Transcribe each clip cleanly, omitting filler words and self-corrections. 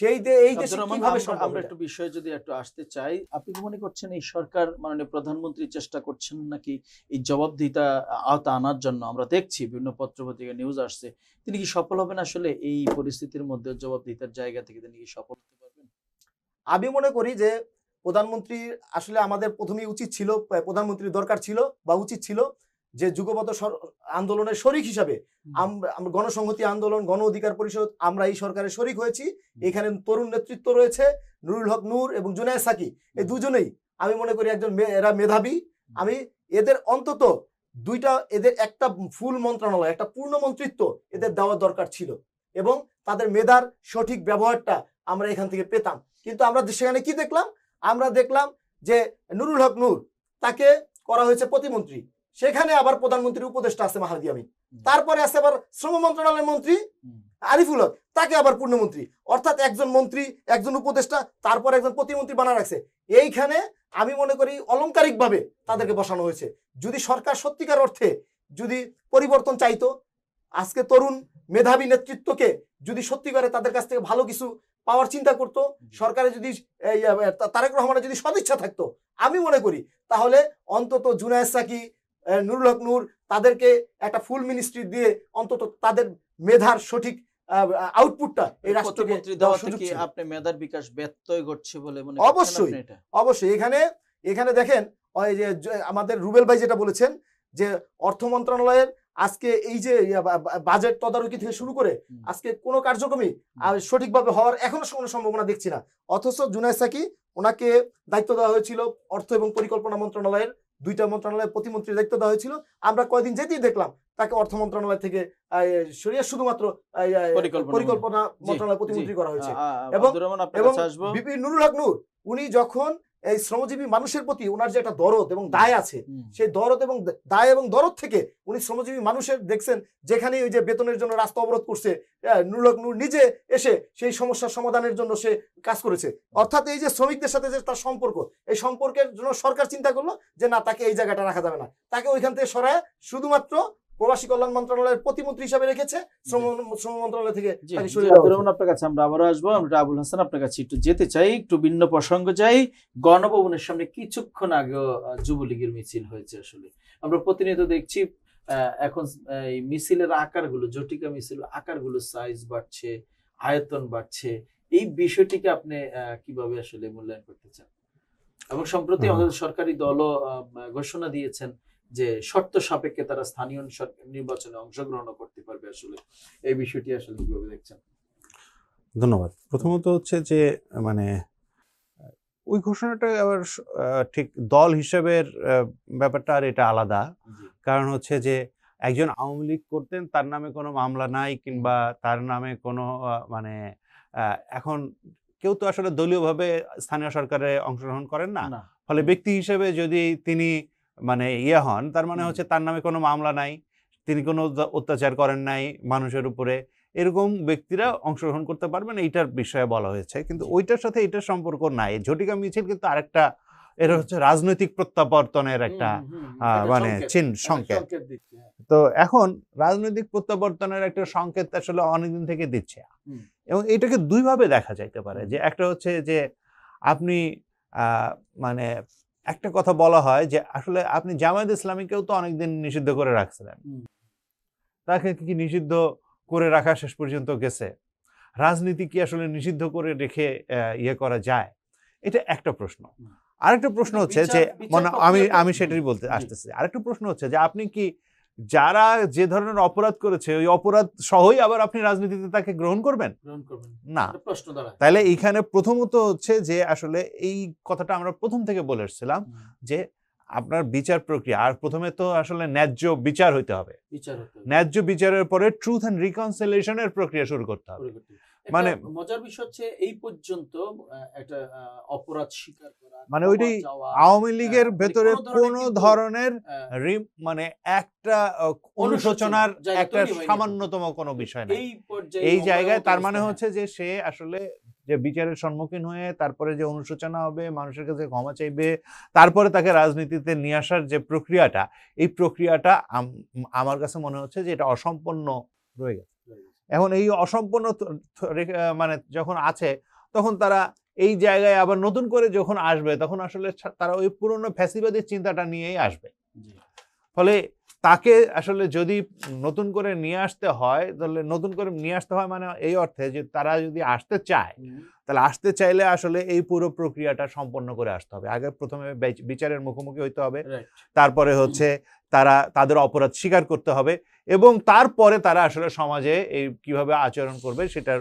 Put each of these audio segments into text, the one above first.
এই দেশে কিভাবে সম্ভব? আমরা একটু বিষয়ে যদি একটু আসতে চাই, আপনি কি মনে করছেন এই সরকার মাননীয় প্রধানমন্ত্রী চেষ্টা করছেন নাকি এই জবাবদিহিতা আওতা আনার জন্য? আমরা দেখছি বিভিন্ন পত্রপত্রিকা নিউজ আসছে, তিনি কি সফল হবেন আসলে এই পরিস্থিতির মধ্যে? জবাবদিহিতার জায়গা থেকে তিনি কি সফল হতে পারবেন? আমি মনে করি যে প্রধানমন্ত্রী আসলে আমাদের প্রথমেই উচিত ছিল, প্রধানমন্ত্রীর দরকার ছিল বা উচিত ছিল যে যুগপৎ আন্দোলনের শরিক হিসাবে আমরা গণসংহতি আন্দোলন, গণ অধিকার পরিষদ, আমরা এই সরকারের শরিক হয়েছি। এখানে তরুণ নেতৃত্ব রয়েছে, নুরুল হক নূর এবং জুনায়েদ সাকি, এই দুজনেই আমি মনে করি একজন এরা মেধাবী। আমি এদের অন্তত এদের একটা ফুল মন্ত্রণালয়, একটা পূর্ণ মন্ত্রিত্ব এদের দেওয়ার দরকার ছিল এবং তাদের মেধার সঠিক ব্যবহারটা আমরা এখান থেকে পেতাম। কিন্তু আমরা সেখানে কি দেখলাম? আমরা দেখলাম যে নুরুল হক নূর, তাকে করা হয়েছে প্রতিমন্ত্রী, সেখানে আবার প্রধানমন্ত্রীর উপদেষ্টা আছে মাহাদি আমিন, তারপরে আছে আবার শ্রম মন্ত্রণালয়ের মন্ত্রী আরিফুল হক, তাকে আবার পূর্ণমন্ত্রী, অর্থাৎ একজন মন্ত্রী, একজন উপদেষ্টা, তারপর একজন প্রতিমন্ত্রী বানা রাখছে। এইখানে আমি মনে করি অলংকারিকভাবে তাদেরকে বসানো হয়েছে। যদি সরকার সত্যিকার অর্থে যদি পরিবর্তন চাইতো, আজকে তরুণ মেধাবী নেতৃত্বকে যদি সত্যি করে তাদের কাছ থেকে ভালো কিছু পাওয়ার চিন্তা করতো, সরকারে যদি তারেক রহমানের যদি সদিচ্ছা থাকতো, আমি মনে করি তাহলে অন্তত জুনায়েদ সাকি, নুরুল হক নূর, তাদেরকে একটা ফুল মিনিস্ট্রি দিয়ে অন্তত তাদের মেধার সঠিক আউটপুটটা এই রাষ্ট্রকে দেওয়ার সুযোগ ছিল। আপনি মেধার বিকাশ ব্যত্যয় ঘটছে বলে মনে অবশ্যই অবশ্যই এখানে দেখেন, ওই যে আমাদের রুবেল ভাই যেটা বলেছেন যে অর্থ মন্ত্রণালয়ের আজকে এই যে বাজেট তদারকি থেকে শুরু করে আজকে কোনো কার্যক্রমই সঠিকভাবে হওয়ার এখনো কোনো সম্ভাবনা দেখছি না। অথচ জুনায়েদ সাকি, ওনাকে দায়িত্ব দেওয়া হয়েছিল অর্থ এবং পরিকল্পনা মন্ত্রণালয়ের, দুইটা মন্ত্রণালয়ের প্রতিমন্ত্রীর দায়িত্ব দেওয়া হয়েছিল। আমরা কয়েকদিন যেতেই দেখলাম তাকে অর্থ মন্ত্রণালয় থেকে সরিয়ে শুধুমাত্র পরিকল্পনা মন্ত্রণালয় প্রতিমন্ত্রী করা হয়েছে। এবং বিপি নুরুল হক নূর, উনি যখন এই শ্রমজীবী মানুষের প্রতি ওনার যে একটা দরদ এবং দায় আছে, সেই দরদ এবং দায় এবং দরদ থেকে উনি শ্রমজীবী মানুষের দেখছেন যেখানে ওই যে বেতনের জন্য রাস্তা অবরোধ করছে, নুরুল হক নূর নিজে এসে সেই সমস্যার সমাধানের জন্য সে কাজ করেছে। অর্থাৎ এই যে শ্রমিকদের সাথে যে তার সম্পর্ক, এই সম্পর্কের জন্য সরকার চিন্তা করলো যে না, তাকে এই জায়গাটা রাখা যাবে না, তাকে ওইখান থেকে সরায় শুধুমাত্র প্রবাসী কল্যাণ মন্ত্রণালয়ের প্রতিমন্ত্রী হিসাবে রেখেছে, শ্রম মন্ত্রণালয় থেকে। আপনার কাছে আমরা আবারও আসবো। আমরা আবুল হাসান আপনার কাছে একটু যেতে চাই, একটু ভিন্ন প্রসঙ্গ যাই। গণভবনের সামনে কিছুক্ষণ আগে যুবলীগের মিছিল হয়েছে। আসলে আমরা প্রতিনিয়ত দেখছি এখন এই মিছিলের আকারগুলো, জটিকা মিছিল আকারগুলো সাইজ বাড়ছে, আয়তন বাড়ছে। এই বিষয়টিকে আপনি কিভাবে আসলে মূল্যায়ন করতে চান? এবং সম্প্রতি আমাদের সরকারি দলও ঘোষণা দিয়েছেন যে শর্ত সাপেক্ষে তারা স্থানীয় নির্বাচনে অংশগ্রহণ করতে পারবে। আসলে এই বিষয়টি আসলে কিভাবে দেখছেন? ধন্যবাদ। প্রথমত হচ্ছে যে মানে ওই ঘোষণাটা আবার ঠিক দল হিসেবের ব্যাপারটা আর এটা আলাদা। কারণ হচ্ছে যে একজন আওয়ামী লীগ করতেন, তার নামে কোনো মামলা নাই কিংবা তার নামে কোনো মানে এখন কেউ তো আসলে দলীয়ভাবে স্থানীয় সরকারে অংশগ্রহণ করেন না। ফলে ব্যক্তি হিসেবে যদি তিনি মানে হন, তার মানে হচ্ছে তার নামে কোনো মামলা নাই, তিনি কোনো অত্যাচার করেন নাই মানুষের উপরে, এরকম ব্যক্তিরা অংশগ্রহণ করতে পারবেন, এইটার বিষয়ে বলা হয়েছে। কিন্তু ওইটার সাথে এটার সম্পর্ক নাই। ঝটিকা মিছিল কিন্তু আরেকটা, এর হচ্ছে রাজনৈতিক প্রত্যাবর্তনের একটা মানে সংকেত। তো এখন রাজনৈতিক প্রত্যাবর্তনের একটা সংকেত আসলে অনেকদিন থেকে দিচ্ছে, এবং এটাকে দুইভাবে দেখা যাইতে পারে। যে একটা হচ্ছে যে আপনি মানে একটা কথা বলা হয় যে আসলে আপনি জামায়াত ইসলামীকেও তো অনেকদিন নিষিদ্ধ করে রাখছিলেন, তাকে কি নিষিদ্ধ করে রাখা শেষ পর্যন্ত গেছে? রাজনীতি কি আসলে নিষিদ্ধ করে রেখে করা যায়? এটা একটা প্রশ্ন। আরেকটা প্রশ্ন হচ্ছে যে আমি সেটাই বলতে আসতেছি। আরেকটা প্রশ্ন হচ্ছে যে আপনি কি যারা যে ধরনের অপরাধ করেছে ওই অপরাধ সহই আবার আপনি রাজনীতিতে তাকে গ্রহণ করবেন না? তাহলে এইখানে প্রথমত হচ্ছে যে আসলে এই কথাটা আমরা প্রথম থেকে বলে এসেছিলাম যে আপনার বিচার প্রক্রিয়া, আর প্রথমে তো আসলে ন্যায্য বিচার হইতে হবে। ন্যায্য বিচারের পরে ট্রুথ এন্ড রিকনসিলিয়েশনের প্রক্রিয়া শুরু করতে হবে। মানে মজার বিষয় হচ্ছে এই পর্যন্ত একটা অপরাধ স্বীকার করা, মানে ওইটাই আওয়ামী লীগের ভেতরে কোন ধরনের মানে একটা অনুশোচনার একটা সামান্যতম কোনো বিষয় নেই এই জায়গায়। তার মানে হচ্ছে যে সে আসলে যে বিচারের সম্মুখীন হয়ে তারপরে যে অনুশোচনা হবে, মানুষের কাছে ক্ষমা চাইবে, তারপরে তাকে রাজনীতিতে নিয়ে আসার যে প্রক্রিয়াটা, এই প্রক্রিয়াটা আমার কাছে মনে হচ্ছে যে এটা অসম্পূর্ণ রয়ে গেছে। এখন এই অসম্পূর্ণ মানে যখন আছে তখন তারা এই জায়গায় আবার নতুন করে যখন আসবে তখন আসলে তারা ওই পুরনো ফ্যাসিবাদী চিন্তাটা নিয়েই আসবে। জি। ফলে তাকে আসলে যদি নতুন করে নিয়ে আসতে হয় তাহলে নতুন করে নিয়ে আসতে হয় মানে এই অর্থে যে তারা যদি আসতে চায় তাহলে আসতে চাইলে আসলে এই পুরো প্রক্রিয়াটা সম্পন্ন করে আসতে হবে। আগে প্রথমে বিচারের মুখোমুখি হইতে হবে, Right. তারপরে হচ্ছে তাদের অপরাধ স্বীকার করতে হবে এবং তারপরে তারা আসলে সমাজে এই কিভাবে আচরণ করবে সেটার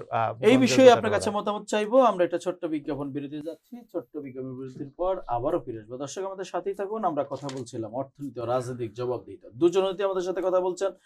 এই বিষয়ে আপনার কাছে মতামত চাইবো। আমরা একটা ছোট্ট বিজ্ঞাপন বিরতি যাচ্ছি, ছোট্ট বিজ্ঞাপন বিরতির পর আবারও ফিরে আসবো। দর্শক আমাদের সাথেই থাকুন। আমরা কথা বলছিলাম অর্থনীতি ও রাজনৈতিক জবাবদিহিতা, দুজন আমাদের সাথে কথা বলছেন।